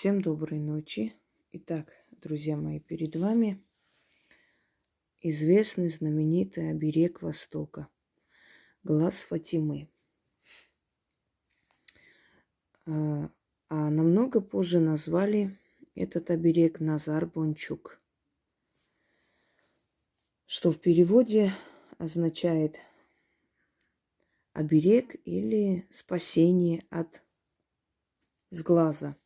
Всем доброй ночи. Итак, друзья мои, перед вами известный, знаменитый оберег Востока. Глаз Фатимы. А намного позже назвали этот оберег Назар Бончук, что в переводе означает оберег или спасение от сглаза.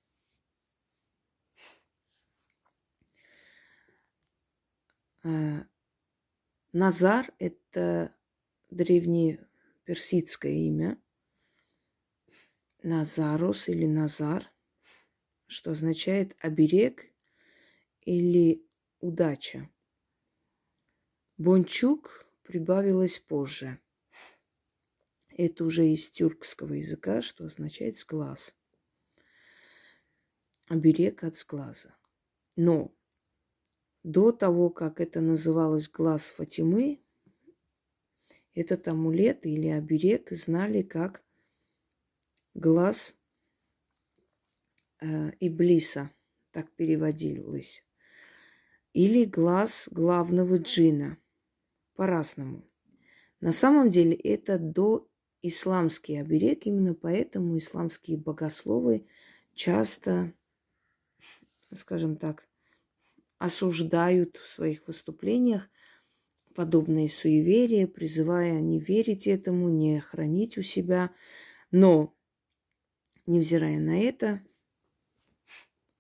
Назар – это древнеперсидское имя. Назарус или Назар, что означает оберег или удача. Бончук прибавилось позже. Это уже из тюркского языка, что означает сглаз. Оберег от сглаза. Но до того, как это называлось глаз Фатимы, этот амулет или оберег знали как глаз Иблиса, так переводилось. Или глаз главного джинна. По-разному. На самом деле это доисламский оберег, именно поэтому исламские богословы часто, скажем так, осуждают в своих выступлениях подобные суеверия, призывая не верить этому, не хранить у себя. Но, невзирая на это,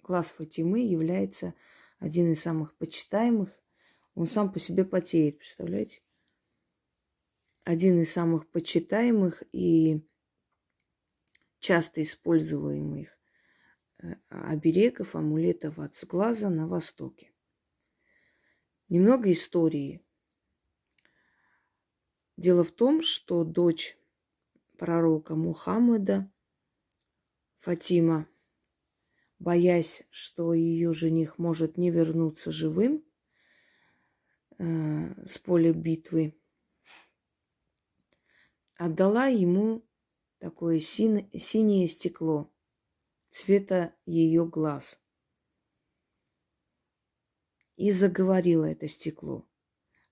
глаз Фатимы является один из самых почитаемых. Он сам по себе потеет, представляете? Один из самых почитаемых и часто используемых оберегов, амулетов от сглаза на Востоке. Немного истории. Дело в том, что дочь пророка Мухаммеда, Фатима, боясь, что ее жених может не вернуться живым с поля битвы, отдала ему такое синее стекло цвета ее глаз. И заговорила это стекло.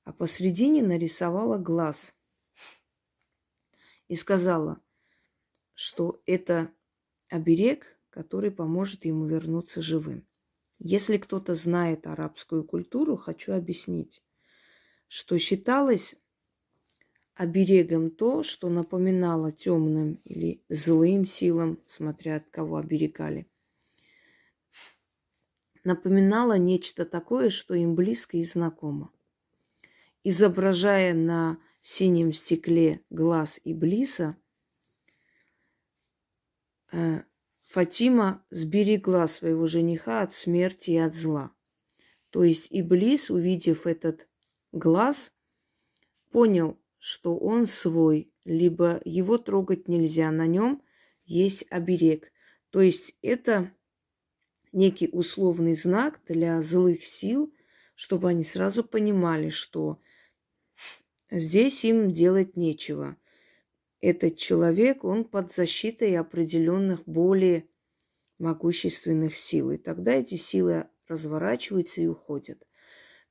А посредине нарисовала глаз. И сказала, что это оберег, который поможет ему вернуться живым. Если кто-то знает арабскую культуру, хочу объяснить, что считалось оберегом то, что напоминало темным или злым силам, смотря от кого оберегали. Напоминало нечто такое, что им близко и знакомо. Изображая на синем стекле глаз Иблиса, Фатима сберегла своего жениха от смерти и от зла. То есть Иблис, увидев этот глаз, понял, что он свой, либо его трогать нельзя, на нем есть оберег. То есть это некий условный знак для злых сил, чтобы они сразу понимали, что здесь им делать нечего. Этот человек, он под защитой определенных более могущественных сил. И тогда эти силы разворачиваются и уходят.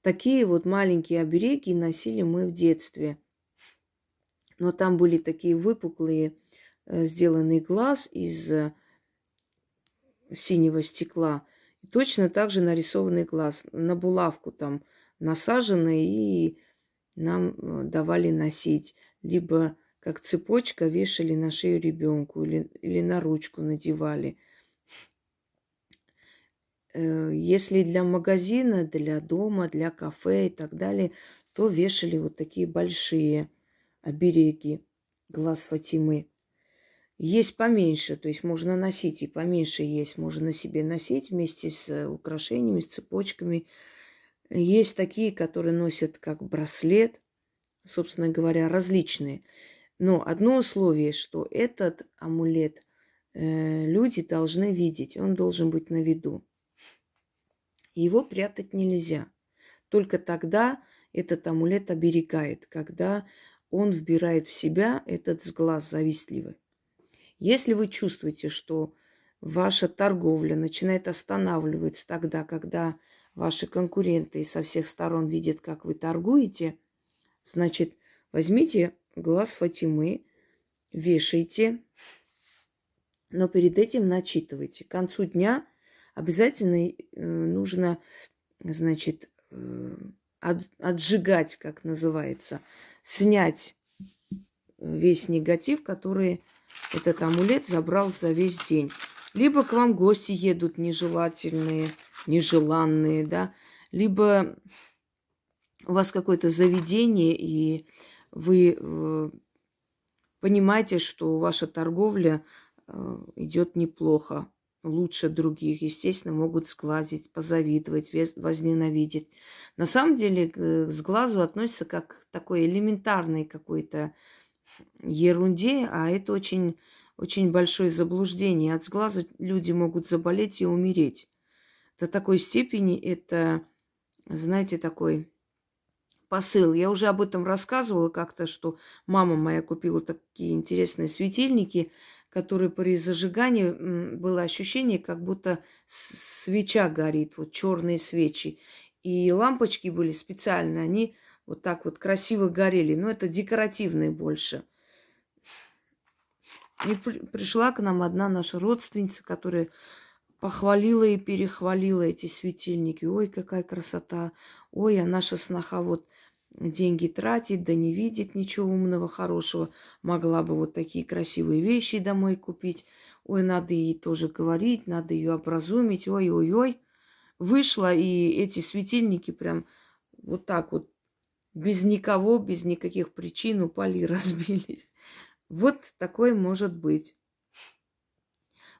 Такие вот маленькие обереги носили мы в детстве. Но там были такие выпуклые, сделанный глаз из синего стекла. И точно так же нарисованный глаз. На булавку там насаженный, и нам давали носить. Либо как цепочка вешали на шею ребенку или на ручку надевали. Если для магазина, для дома, для кафе и так далее, то вешали вот такие большие обереги глаз Фатимы. Есть поменьше, то есть можно носить, и поменьше есть. Можно на себе носить вместе с украшениями, с цепочками. Есть такие, которые носят как браслет, собственно говоря, различные. Но одно условие, что этот амулет люди должны видеть, он должен быть на виду. Его прятать нельзя. Только тогда этот амулет оберегает, когда он вбирает в себя этот сглаз завистливый. Если вы чувствуете, что ваша торговля начинает останавливаться тогда, когда ваши конкуренты со всех сторон видят, как вы торгуете, значит, возьмите глаз Фатимы, вешайте, но перед этим начитывайте. К концу дня обязательно нужно, значит, отжигать, как называется, снять весь негатив, который этот амулет забрал за весь день. Либо к вам гости едут нежелательные, нежеланные, да, либо у вас какое-то заведение, и вы понимаете, что ваша торговля идет неплохо, лучше других. Естественно, могут сглазить, позавидовать, возненавидеть. На самом деле к сглазу относится как к такой элементарной какой-то ерунде, а это очень, очень большое заблуждение. От сглаза люди могут заболеть и умереть. До такой степени это, знаете, такой посыл. Я уже об этом рассказывала как-то, что мама моя купила такие интересные светильники, которые при зажигании было ощущение, как будто свеча горит, вот черные свечи. И лампочки были специальные, они вот так вот красиво горели. Но это декоративные больше. И пришла к нам одна наша родственница, которая похвалила и перехвалила эти светильники. Ой, какая красота. Ой, а наша сноха вот деньги тратит, да не видит ничего умного, хорошего. Могла бы вот такие красивые вещи домой купить. Ой, надо ей тоже говорить, надо ее образумить. Ой-ой-ой. Вышла, и эти светильники прям вот так вот, без никого, без никаких причин упали и разбились. Вот такое может быть.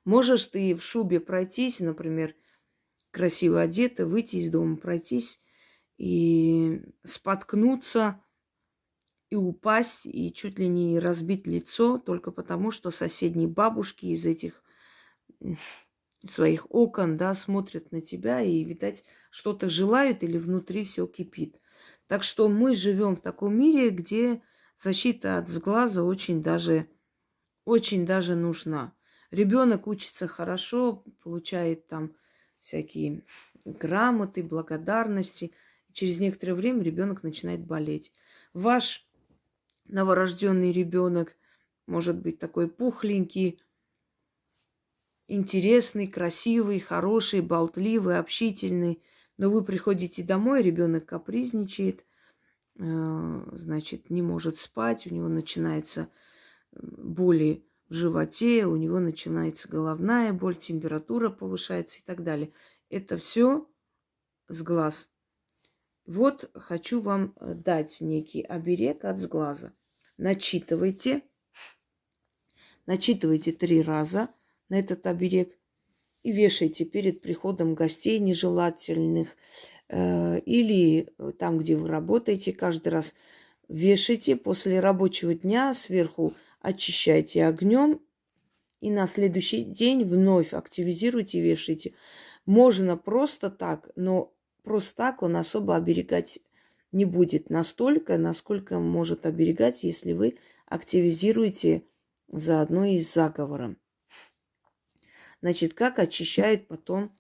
Можешь ты в шубе пройтись, например, красиво одета, выйти из дома, пройтись и споткнуться, и упасть, и чуть ли не разбить лицо, только потому, что соседние бабушки из этих своих окон, да, смотрят на тебя и, видать, что-то желают или внутри все кипит. Так что мы живем в таком мире, где защита от сглаза очень даже нужна. Ребенок учится хорошо, получает там всякие грамоты, благодарности. Через некоторое время ребенок начинает болеть. Ваш новорожденный ребенок может быть такой пухленький, интересный, красивый, хороший, болтливый, общительный. Но вы приходите домой, ребенок капризничает, значит, не может спать, у него начинается боли в животе, у него начинается головная боль, температура повышается и так далее. Это все сглаз. Вот хочу вам дать некий оберег от сглаза. Начитывайте 3 раза на этот оберег и вешайте перед приходом гостей нежелательных или там, где вы работаете, каждый раз вешайте. После рабочего дня сверху очищайте огнем и на следующий день вновь активизируйте и вешайте. Можно просто так, но просто так он особо оберегать не будет настолько, насколько может оберегать, если вы активизируете заодно и с заговором. Значит, как очищает потом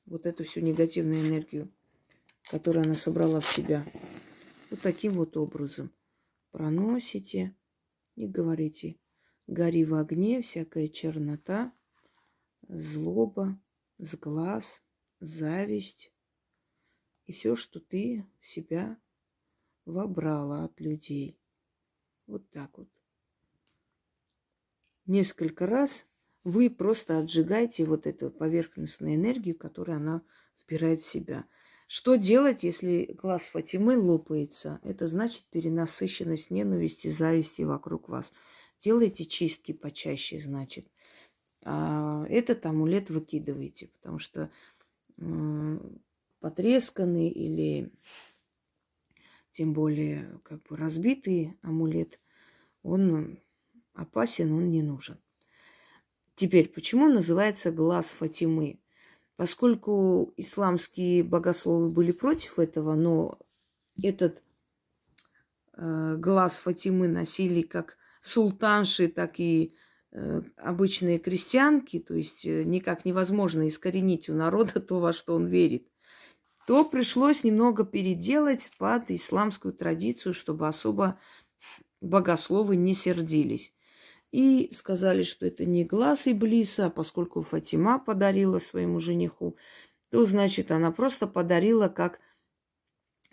вот эту всю негативную энергию, которую она собрала в себя. Вот таким вот образом проносите и говорите: гори в огне всякая чернота, злоба, сглаз, зависть и все, что ты в себя вобрала от людей. Вот так вот. Несколько раз вы просто отжигаете вот эту поверхностную энергию, которую она впирает в себя. Что делать, если глаз Фатимы лопается? Это значит перенасыщенность ненависти, зависти вокруг вас. Делайте чистки почаще, значит. А этот амулет выкидывайте, потому что потресканный или тем более как бы разбитый амулет, он опасен, он не нужен. Теперь, почему называется глаз Фатимы? Поскольку исламские богословы были против этого, но этот глаз Фатимы носили как султанши, так и обычные крестьянки, то есть никак невозможно искоренить у народа то, во что он верит, то пришлось немного переделать под исламскую традицию, чтобы особо богословы не сердились. И сказали, что это не глаз Иблиса, а поскольку Фатима подарила своему жениху, то, значит, она просто подарила как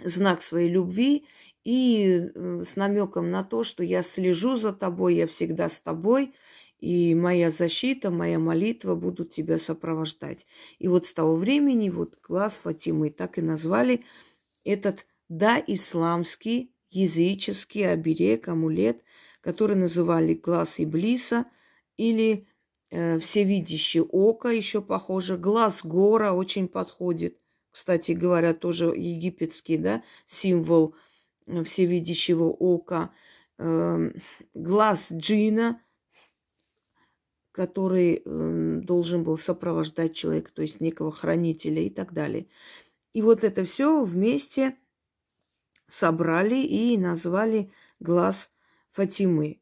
знак своей любви и с намеком на то, что я слежу за тобой, я всегда с тобой, и моя защита, моя молитва будут тебя сопровождать. И вот с того времени вот глаз Фатимы так и назвали этот исламский языческий оберег, амулет, который называли глаз Иблиса или всевидящее око, еще похоже, глаз гора очень подходит. Кстати говоря, тоже египетский, да, символ всевидящего ока. Глаз джина, который должен был сопровождать человека, то есть некого хранителя и так далее. И вот это все вместе собрали и назвали глаз Фатимы.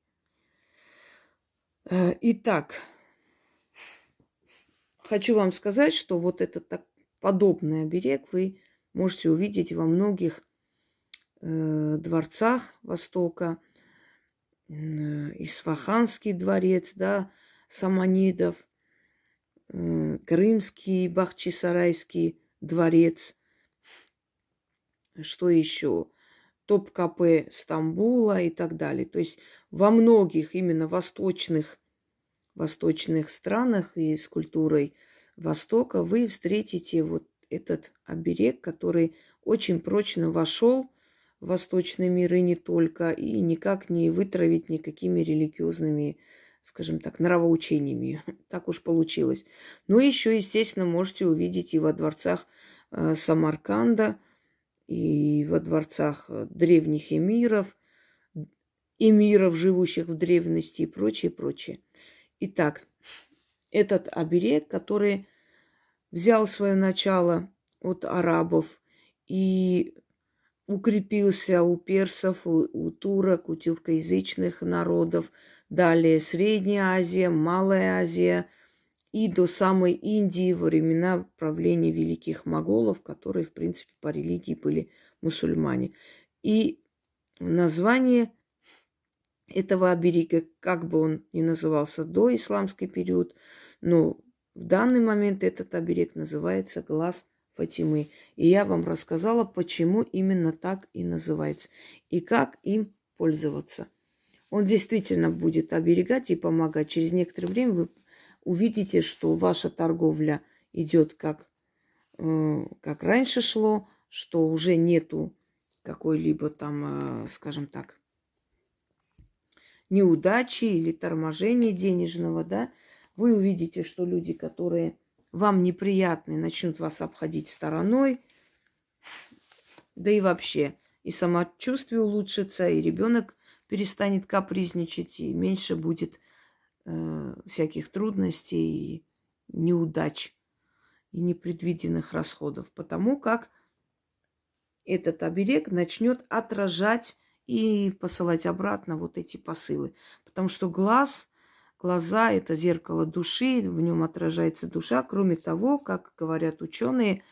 Итак, хочу вам сказать, что вот этот подобный оберег вы можете увидеть во многих дворцах Востока. Исфаханский дворец, да, Саманидов, Крымский, Бахчисарайский дворец. Что еще? Топкапы Стамбула и так далее. То есть во многих именно восточных странах и с культурой Востока вы встретите вот этот оберег, который очень прочно вошел в восточный мир и не только, и никак не вытравить никакими религиозными, скажем так, нравоучениями. Так уж получилось. Но еще, естественно, можете увидеть и во дворцах Самарканда, и во дворцах древних эмиров, живущих в древности и прочее, прочее. Итак, этот оберег, который взял свое начало от арабов и укрепился у персов, у турок, у тюркоязычных народов, далее Средняя Азия, Малая Азия и до самой Индии во времена правления великих моголов, которые, в принципе, по религии были мусульмане. И название этого оберега, как бы он ни назывался до исламский период, но в данный момент этот оберег называется глаз Фатимы. И я вам рассказала, почему именно так и называется, и как им пользоваться. Он действительно будет оберегать и помогать. Через некоторое время вы увидите, что ваша торговля идет как раньше шло, что уже нету какой-либо там, скажем так, неудачи или торможения денежного, да. Вы увидите, что люди, которые вам неприятны, начнут вас обходить стороной, да и вообще и самочувствие улучшится, и ребенок перестанет капризничать, и меньше будет всяких трудностей, и неудач и непредвиденных расходов, потому как этот оберег начнет отражать и посылать обратно вот эти посылы. Потому что глаза – это зеркало души, в нем отражается душа. Кроме того, как говорят ученые,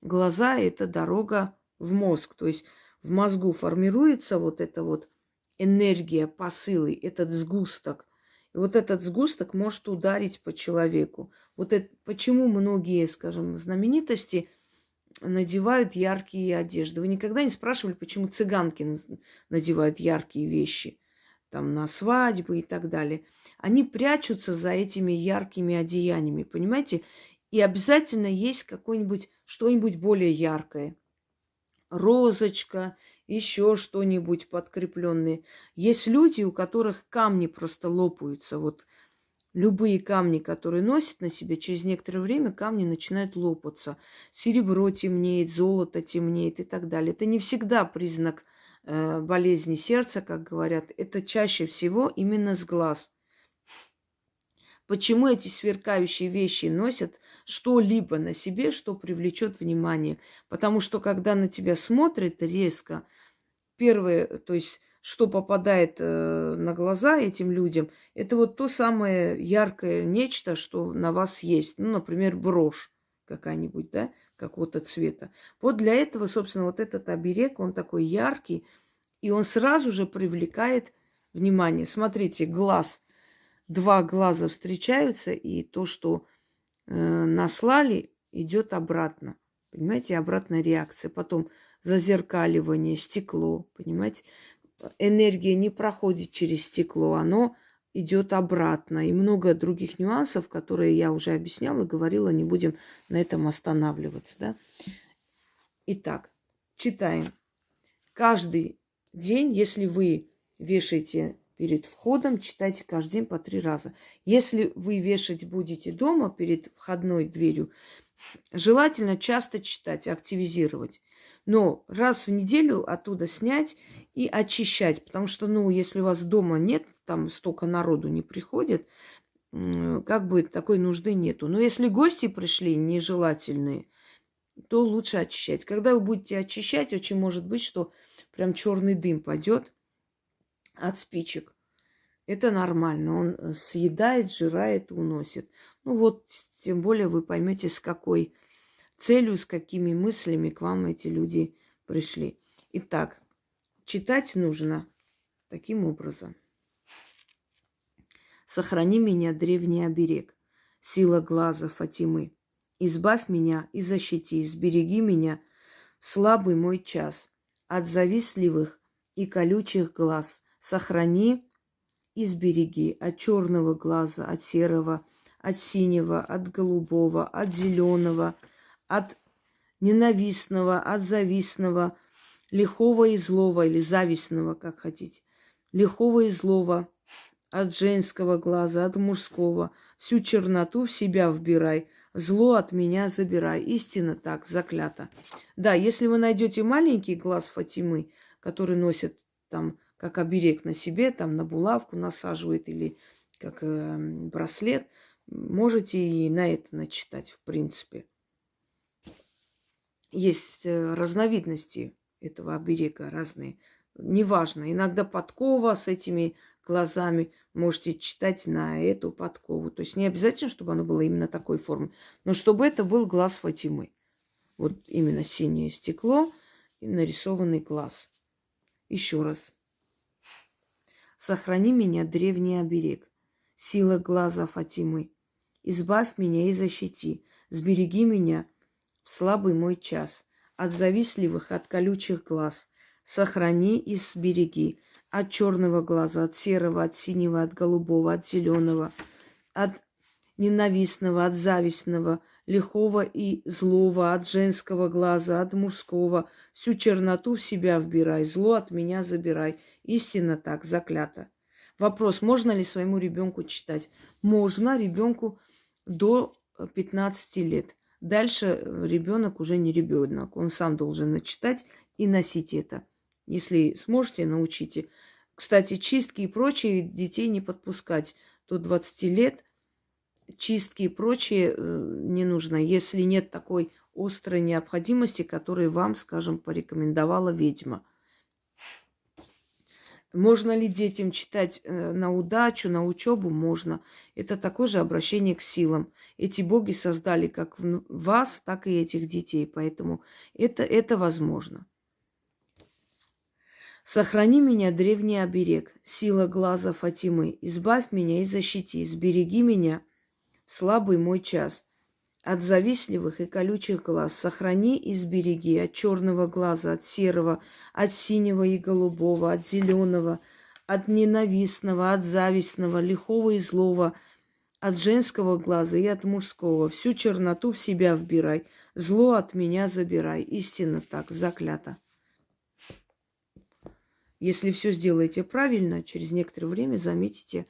глаза – это дорога в мозг. То есть в мозгу формируется вот эта вот энергия, посылы, этот сгусток. И вот этот сгусток может ударить по человеку. Вот это, почему многие, скажем, знаменитости надевают яркие одежды. Вы никогда не спрашивали, почему цыганки надевают яркие вещи, там, на свадьбы и так далее. Они прячутся за этими яркими одеяниями, понимаете? И обязательно есть что-нибудь более яркое. Розочка, еще что-нибудь подкрепленное. Есть люди, у которых камни просто лопаются. Вот любые камни, которые носят на себе, через некоторое время камни начинают лопаться. Серебро темнеет, золото темнеет и так далее. Это не всегда признак болезни сердца, как говорят. Это чаще всего именно с глаз. Почему эти сверкающие вещи носят что-либо на себе, что привлечет внимание? Потому что когда на тебя смотрят резко, первое, то есть что попадает на глаза этим людям, это вот то самое яркое нечто, что на вас есть. Ну, например, брошь какая-нибудь, да, какого-то цвета. Вот для этого, собственно, вот этот оберег, он такой яркий, и он сразу же привлекает внимание. Смотрите, глаз. Два глаза встречаются, и то, что наслали, идет обратно. Понимаете, обратная реакция. Потом зазеркаливание, стекло, понимаете. Энергия не проходит через стекло, оно идет обратно. И много других нюансов, которые я уже объясняла, говорила, не будем на этом останавливаться. Да? Итак, читаем. Каждый день, если вы вешаете перед входом, читайте каждый день по 3 раза. Если вы вешать будете дома перед входной дверью, желательно часто читать, активизировать. Но раз в неделю оттуда снять и очищать. Потому что, если у вас дома нет, там столько народу не приходит, как бы такой нужды нету. Но если гости пришли нежелательные, то лучше очищать. Когда вы будете очищать, очень может быть, что прям черный дым пойдет от спичек. Это нормально. Он съедает, жирает, уносит. Тем более вы поймете, с какой целью, с какими мыслями к вам эти люди пришли. Итак, читать нужно таким образом. Сохрани меня, древний оберег, сила глаза Фатимы. Избавь меня и защити, сбереги меня в слабый мой час от завистливых и колючих глаз. Сохрани и сбереги от черного глаза, от серого, от синего, от голубого, от зеленого, от ненавистного, от завистного, лихого и злого, или завистного, как хотите, лихого и злого, от женского глаза, от мужского. Всю черноту в себя вбирай, зло от меня забирай. Истинно так, заклято. Да, если вы найдете маленький глаз Фатимы, который носит там как оберег на себе, там на булавку насаживает или как браслет, можете и на это начитать, в принципе. Есть разновидности этого оберега разные. Неважно, иногда подкова с этими глазами, можете читать на эту подкову. То есть не обязательно, чтобы оно было именно такой формы, но чтобы это был глаз Фатимы. Вот именно синее стекло и нарисованный глаз. Еще раз. Сохрани меня, древний оберег, сила глаза Фатимы. Избавь меня и защити, сбереги меня в слабый мой час от завистливых, от колючих глаз. Сохрани и сбереги от черного глаза, от серого, от синего, от голубого, от зеленого, от ненавистного, от завистного, лихого и злого, от женского глаза, от мужского. Всю черноту в себя вбирай, зло от меня забирай. Истинно так, заклято. Вопрос, можно ли своему ребенку читать? Можно ребенку до 15 лет. Дальше ребенок уже не ребенок. Он сам должен начитать и носить это. Если сможете, научите. Кстати, чистки и прочие детей не подпускать. До 20 лет чистки и прочее не нужно, если нет такой острой необходимости, которую вам, скажем, порекомендовала ведьма. Можно ли детям читать на удачу, на учебу? Можно. Это такое же обращение к силам. Эти боги создали как вас, так и этих детей. Поэтому это возможно. Сохрани меня, древний оберег, сила глаза Фатимы. Избавь меня и защити, сбереги меня в слабый мой час от завистливых и колючих глаз. Сохрани и сбереги от черного глаза, от серого, от синего и голубого, от зеленого, от ненавистного, от завистного, лихого и злого, от женского глаза и от мужского. Всю черноту в себя вбирай, зло от меня забирай. Истинно так, заклято. Если все сделаете правильно, через некоторое время заметите,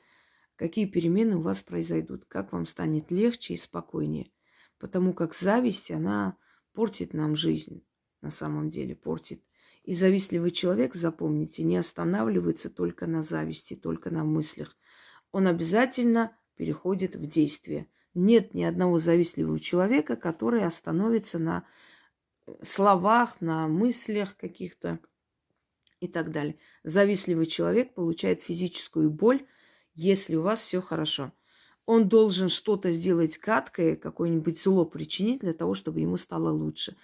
какие перемены у вас произойдут, как вам станет легче и спокойнее. Потому как зависть, она портит нам жизнь, на самом деле портит. И завистливый человек, запомните, не останавливается только на зависти, только на мыслях. Он обязательно переходит в действие. Нет ни одного завистливого человека, который остановится на словах, на мыслях каких-то. и так далее. Завистливый человек получает физическую боль, если у вас все хорошо. Он должен что-то сделать гадкое, какое-нибудь зло причинить для того, чтобы ему стало лучше.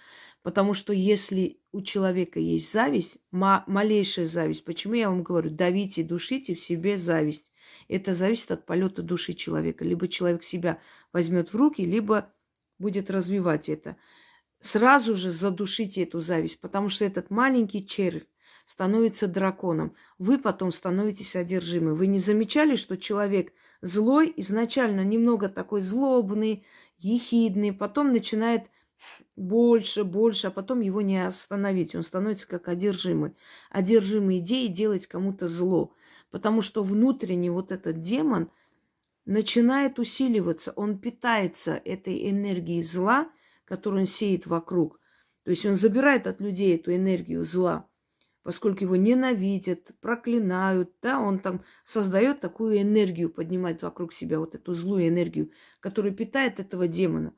Потому что если у человека есть зависть, малейшая зависть, почему я вам говорю, давите, душите в себе зависть. Это зависит от полета души человека. Либо человек себя возьмет в руки, либо будет развивать это. Сразу же задушите эту зависть, потому что этот маленький червь становится драконом. Вы потом становитесь одержимы. Вы не замечали, что человек злой, изначально немного такой злобный, ехидный, потом начинает больше, больше, а потом его не остановить. Он становится как одержимый. Одержимый идеей делать кому-то зло. Потому что внутренний вот этот демон начинает усиливаться. Он питается этой энергией зла, которую он сеет вокруг. То есть он забирает от людей эту энергию зла, поскольку его ненавидят, проклинают, да, он там создает такую энергию, поднимает вокруг себя вот эту злую энергию, которая питает этого демона.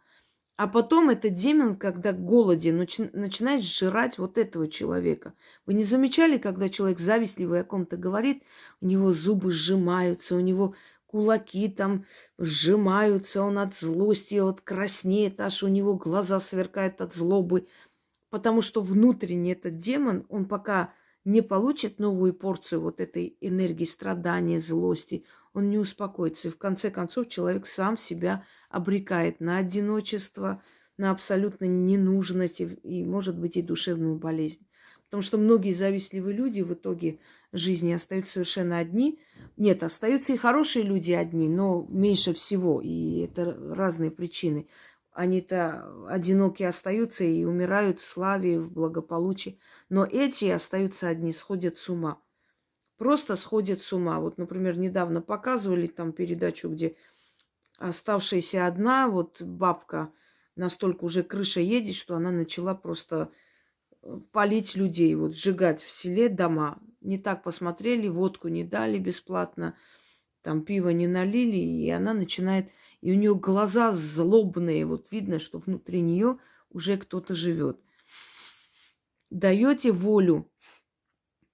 А потом этот демон, когда голоден, начинает сжирать вот этого человека. Вы не замечали, когда человек завистливый о ком-то говорит, у него зубы сжимаются, у него кулаки там сжимаются, он от злости, от краснеет, аж у него глаза сверкают от злобы. Потому что внутренний этот демон, он пока не получит новую порцию вот этой энергии страдания, злости, он не успокоится. И в конце концов человек сам себя обрекает на одиночество, на абсолютно ненужность и, может быть, и душевную болезнь. Потому что многие завистливые люди в итоге жизни остаются совершенно одни. Нет, остаются и хорошие люди одни, но меньше всего. И это разные причины. Они-то одинокие остаются и умирают в славе, в благополучии. Но эти остаются одни, сходят с ума. Просто сходят с ума. Вот, например, недавно показывали там передачу, где оставшаяся одна, вот бабка, настолько уже крыша едет, что она начала просто палить людей, вот сжигать в селе дома. Не так посмотрели, водку не дали бесплатно, там пиво не налили, и она начинает... И у нее глаза злобные, вот видно, что внутри нее уже кто-то живет. Даете волю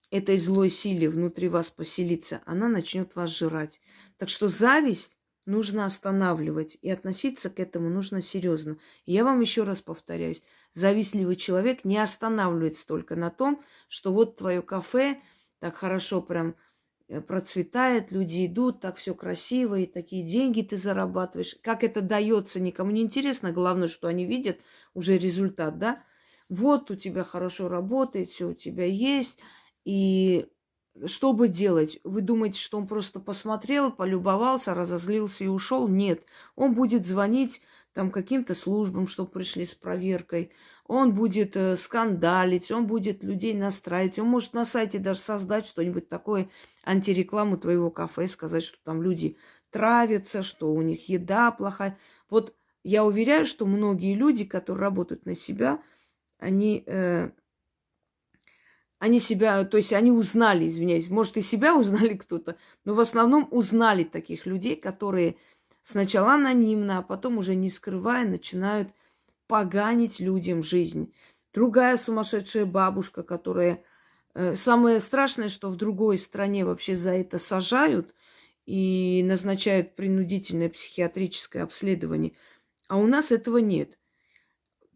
этой злой силе внутри вас поселиться, она начнет вас жрать. Так что зависть нужно останавливать, и относиться к этому нужно серьезно. И я вам еще раз повторяюсь, завистливый человек не останавливается только на том, что вот твое кафе так хорошо прям процветает, люди идут, так все красиво, и такие деньги ты зарабатываешь. Как это дается, никому не интересно. Главное, что они видят уже результат, да? Вот у тебя хорошо работает, все у тебя есть. И что бы делать? Вы думаете, что он просто посмотрел, полюбовался, разозлился и ушел? Нет. Он будет звонить там каким-то службам, чтобы пришли с проверкой. Он будет скандалить, он будет людей настраивать. Он может на сайте даже создать что-нибудь такое, антирекламу твоего кафе, сказать, что там люди травятся, что у них еда плохая. Вот я уверяю, что многие люди, которые работают на себя, они себя, то есть они узнали, извиняюсь, может, и себя узнали кто-то, но в основном узнали таких людей, которые сначала анонимно, а потом уже не скрывая, начинают поганить людям жизнь. Другая сумасшедшая бабушка, которая... Самое страшное, что в другой стране вообще за это сажают и назначают принудительное психиатрическое обследование, а у нас этого нет.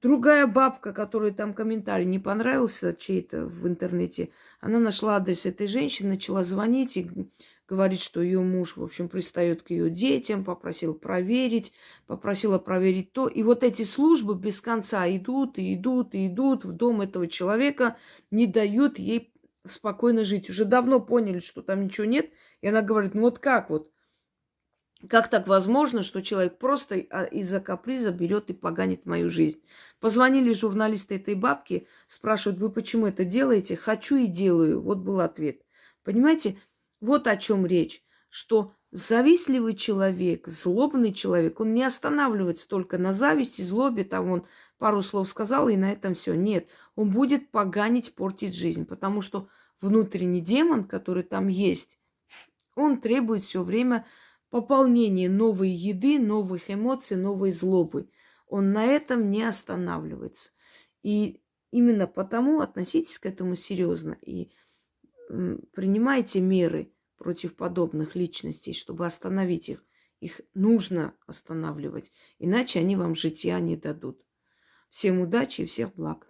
Другая бабка, которой там комментарий не понравился чей-то в интернете, она нашла адрес этой женщины, начала звонить и говорит, что ее муж, в общем, пристает к ее детям, попросила проверить то. И вот эти службы без конца идут и идут и идут в дом этого человека, не дают ей спокойно жить. Уже давно поняли, что там ничего нет. И она говорит, ну вот как вот? Как так возможно, что человек просто из-за каприза берет и поганит мою жизнь? Позвонили журналисты этой бабки, спрашивают, вы почему это делаете? Хочу и делаю. Вот был ответ. Понимаете, вот о чем речь. Что завистливый человек, злобный человек, он не останавливается только на зависти, злобе, там он пару слов сказал, и на этом все. Нет, он будет поганить, портить жизнь, потому что внутренний демон, который там есть, он требует все время пополнение новой еды, новых эмоций, новой злобы. Он на этом не останавливается. И именно потому относитесь к этому серьезно. И принимайте меры против подобных личностей, чтобы остановить их. Их нужно останавливать, иначе они вам житья не дадут. Всем удачи и всех благ.